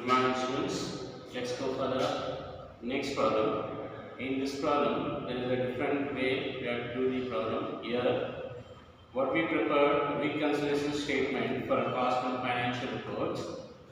Good morning, students. Let's go for the next problem. In this problem, there is a different way we have to do the problem. Here, what we prepared reconciliation statement for cost and financial reports.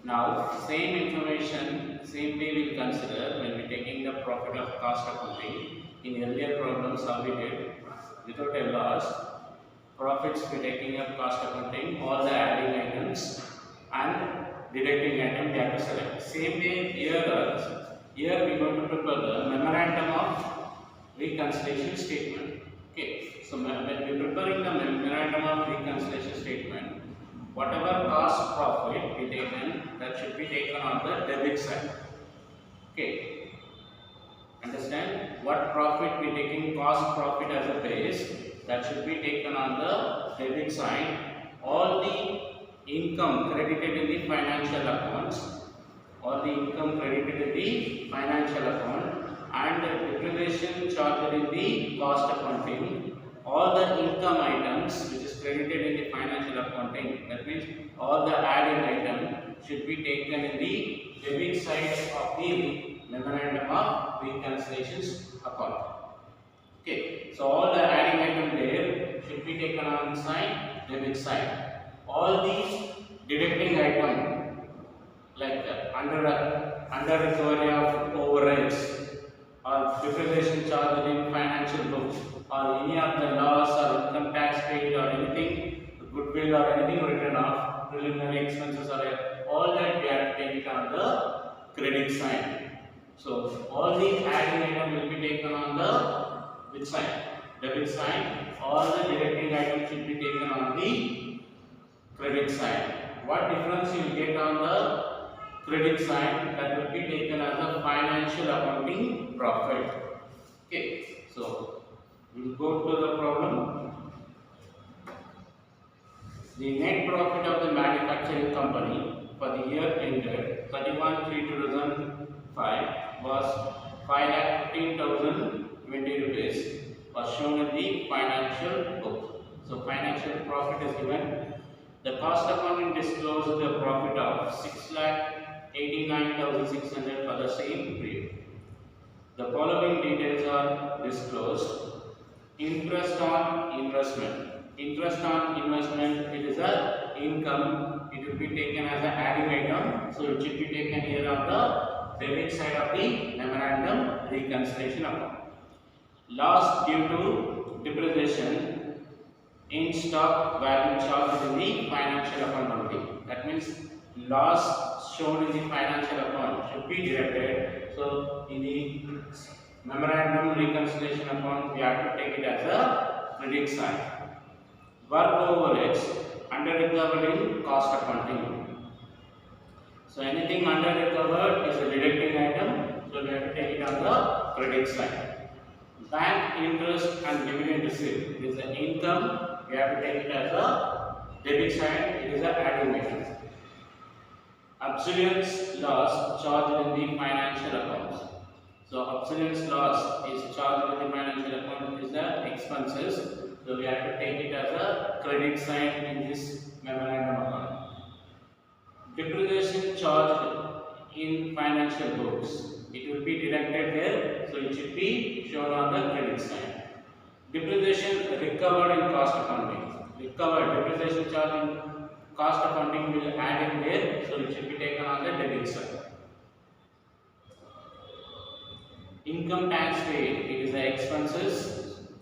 Now, same information, same way we will consider when we taking the profit of cost accounting. In earlier problems, how we did without a loss, profits we taking up cost accounting, all the adding items and deducting item we have to select. Same way here here we are going to prepare the memorandum of reconciliation statement. Okay, so when we are preparing the memorandum of reconciliation statement, whatever cost profit we taken, that should be taken on the debit side. Okay, understand? What profit we taking cost profit as a base, that should be taken on the debit side. All the income credited in the financial accounts, all the income credited in the financial account and depreciation charged in the cost accounting, all the income items which is credited in the financial accounting, that means all the adding item should be taken in the debit side of the memorandum of reconciliation account. Okay, so all the adding item there should be taken on the side, debit side. All the deducting item like under recovery of overrides or depreciation charged in financial books or any of the loss or income tax paid or anything, goodwill or anything written off, preliminary expenses or all that we have to take it on the credit side. So all the adding item will be taken on the which side? Debit side. All the deducting items should be taken on the credit side. What difference you will get on the credit side? That will be taken as a financial accounting profit. Okay, so we will go to the problem. The net profit of the manufacturing company for the year ended 31/3/2005 was 5,15,020 rupees was shown in the financial book. So financial profit is given. The cost accounting disclosed the profit of 6,89,600 for the same period. The following details are disclosed. Interest on investment. Interest on investment, it is a income. It will be taken as an adding item. So it should be taken here on the debit side of the memorandum reconciliation account. Loss due to depreciation in stock value charged in the financial account only. That means loss shown in the financial account should be deducted. So in the memorandum reconciliation account, we have to take it as a credit side. Work overheads under recovered in cost accounting. So anything under recovered is a deducting item. So we have to take it on the credit side. Bank interest and dividend received is an income. We have to take it as a debit side. It is a adding item. Obsolescence loss charged in the financial accounts. So obsolescence loss is charged in the financial account is the expenses. So we have to take it as a credit side in this memorandum account. Depreciation charged in financial books. It will be deducted there, so it should be shown on the credit side. Depreciation recovered in cost accounting. Recovered depreciation charge in cost accounting will add in there, so it should be taken on the debit side. Income tax paid, it is the expenses,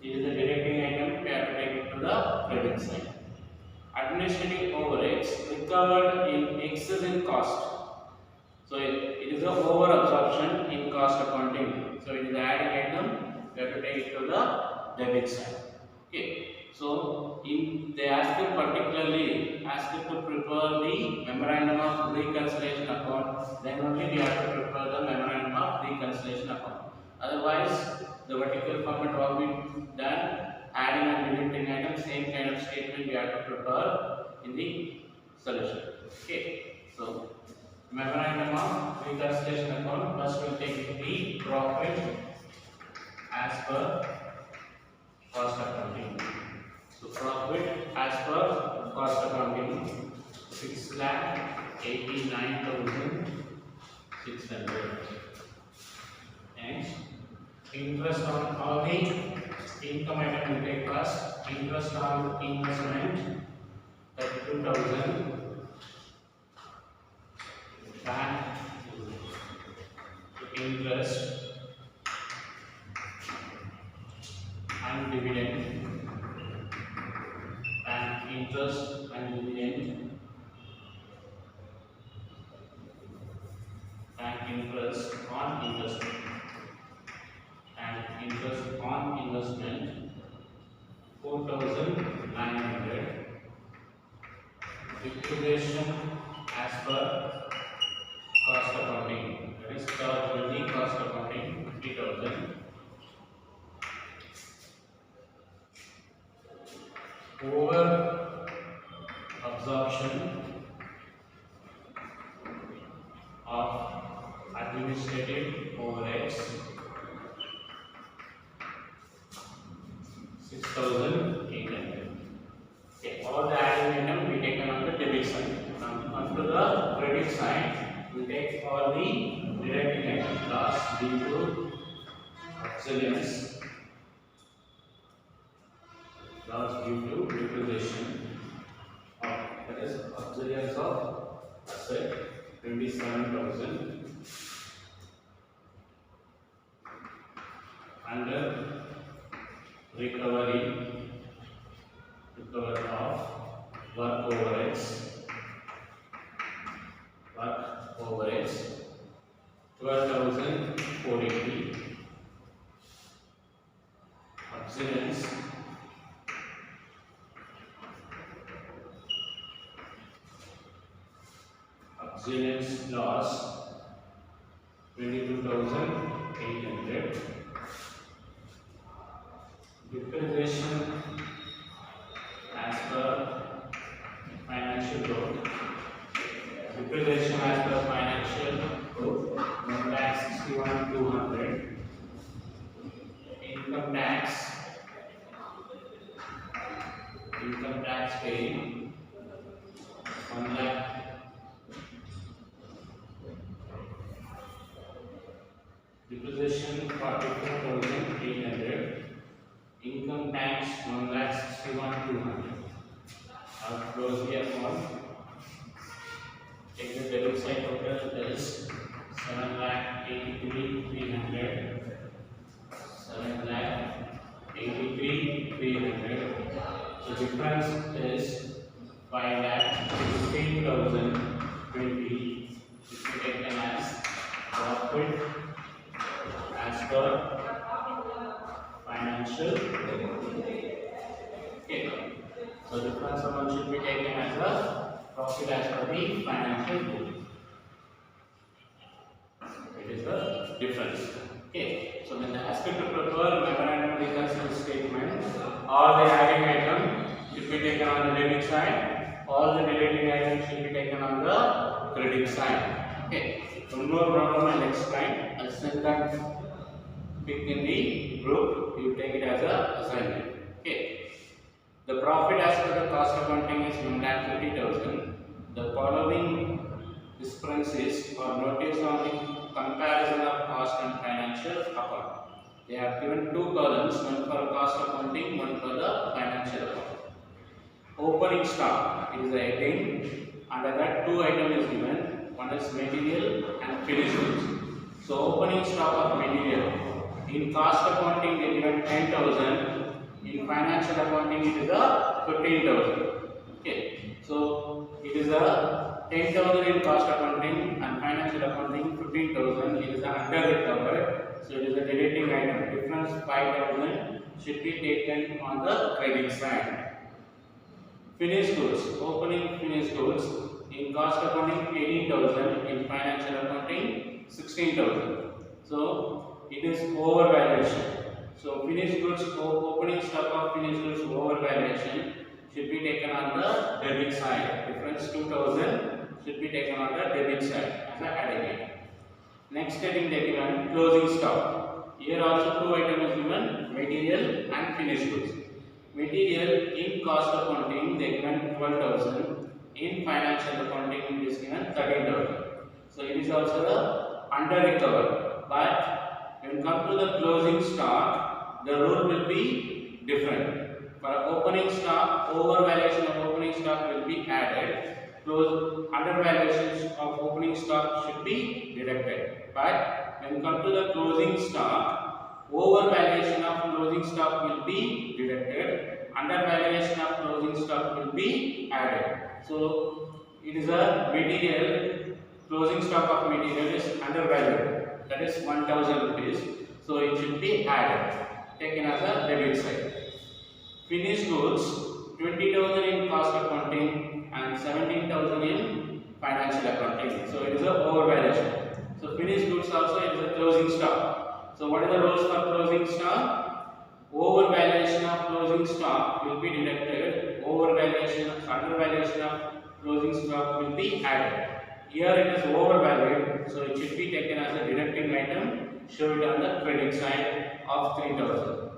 it is a deducting item, we have to take it to the credit side. Administrative overheads recovered in excess in cost. So it is a over absorption in cost accounting. So it is the adding item, we have to take it to the debit side. Okay. So they ask you particularly to prepare the memorandum of reconciliation account. Then only we have to prepare the memorandum of reconciliation account. Otherwise, the vertical format will be done. Adding and deducting items, same kind of statement we have to prepare in the solution. Okay. So memorandum of reconciliation account, first we will take the profit as per cost accounting. So profit as per cost accounting 6,89,000 600. Next, interest on all the income item we take first. Interest on investment 32,000. Bank interest and dividend. Bank interest and dividend. Bank interest on investment. And interest on investment 4,900. Liquidation as per cost accounting, that is charge the cost accounting 50,000. Over absorption of administrative overheads 6,800. Okay, all the adding item we take on the debit side. Now on to the credit side, we take all the deducting items. Loss due to obsolescence, loss due to depreciation of, that is obsolescence of asset 27,000. Under recovery of work overheads 12,480. Obsolescence loss 22,800. Depreciation as per financial code. Depreciation as per financial code 1,61,200. Income tax paying 1 lakh. Depreciation 44,800. Income tax 1,61,200. I'll close the account. Take the debit side total is 7,83,300. 7,83,300. So difference is 5,15,020, which we taken as profit as per financial. Okay. So difference amount should be taken as a profit as per the financial book. It is the difference. Okay. So when the aspect to prepare memorandum reconciliation statement, all the adding item should be taken on the debit side. All the deducting items should be taken on the credit side. Okay. One more problem I'll explain. I'll send that pick in the group. You take it as a assignment. Okay. The profit as per the cost accounting is 1,50,000. The following differences are noticed on the comparison of cost and financial account. They have given two columns, one for cost accounting, one for the financial account. Opening stock, it is the heading. Under that, two items is given. One is material and finished goods. So opening stock of material. In cost accounting, they given 10,000. In financial accounting, it is a 15,000. Okay. So it is a 10,000 in cost accounting and financial accounting 15,000. It is under recovered. So it is a deducting item. Difference 5,000 should be taken on the credit side. Finished goods. Opening finished goods. In cost accounting 18,000. In financial accounting 16,000. So it is overvaluation. So finished goods, opening stock of finished goods overvaluation should be taken on the debit side. Difference 2,000 should be taken on the debit side as a adding item. Next heading they given closing stock. Here also two items is given, material and finished goods. Material in cost accounting they given 12,000. In financial accounting it is given 13,000. So it is also the under recover. But when come to the closing stock, the rule will be different. For opening stock, overvaluation of opening stock will be added. Undervaluations of opening stock should be deducted. But when come to the closing stock, overvaluation of closing stock will be deducted. Undervaluation of closing stock will be added. So it is a material, closing stock of material is undervalued, that is 1000 rupees. So it should be added, taken as a debit side. Finished goods 20,000 in cost accounting and 17,000 in financial accounting. So it is a overvaluation. So finished goods also it is a closing stock. So what are the rules for closing stock? Overvaluation of closing stock will be deducted. Undervaluation of closing stock will be added. Here it is overvalued, so it should be taken as a deducting item. Show it on the credit side of 3,000.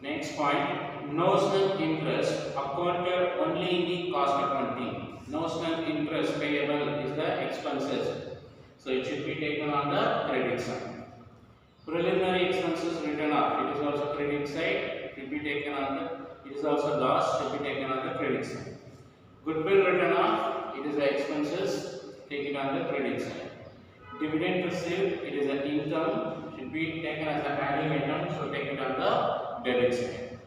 Next point, notional interest accounted only in the cost accounting. Notional interest payable is the expenses, so it should be taken on the credit side. Preliminary expenses written off, it is also credit side, should be taken on the, it is also loss, should be taken on the credit side. Goodwill written off, it is the expenses, take it on the credit side. Dividend received, it is an income, should be taken as an adding item, so take it on the debit side.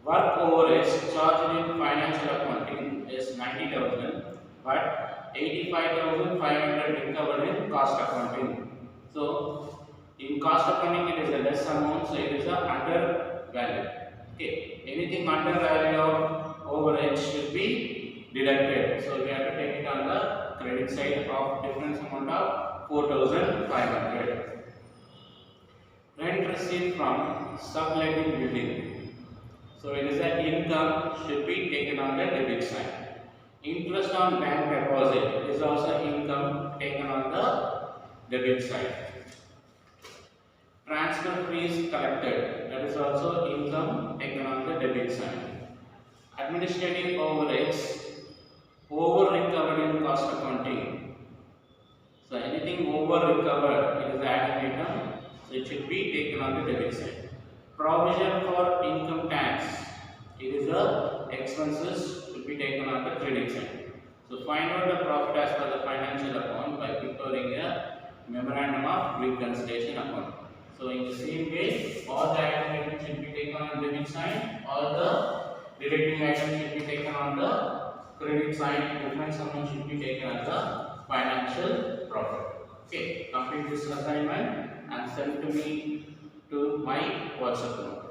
Work overheads charged in financial accounting is 90,000, but 85,500 recovered in cost accounting. So in cost accounting it is a less amount, so it is a under value. Okay, anything under value of overhead should be deducted. So we have to take it on the credit side of difference amount of 4,500. Rent received from subletting building. So it is an income, should be taken on the debit side. Interest on bank deposit is also income, taken on the debit side. Transfer fees collected, that is also income, taken on the debit side. Administrative overheads over recovered in cost accounting. So anything over recovered, it is adding item, so it should be taken on the debit side. Provision for income tax, it is a expenses, should be taken on the credit side. So find out the profit as per the financial account by preparing a memorandum of reconciliation account. So in the same way, all the items should be taken on the debit side, all the deducting items should be taken on the credit side, difference amount should be taken as the financial profit. Okay, complete this assignment and send to me to my WhatsApp group.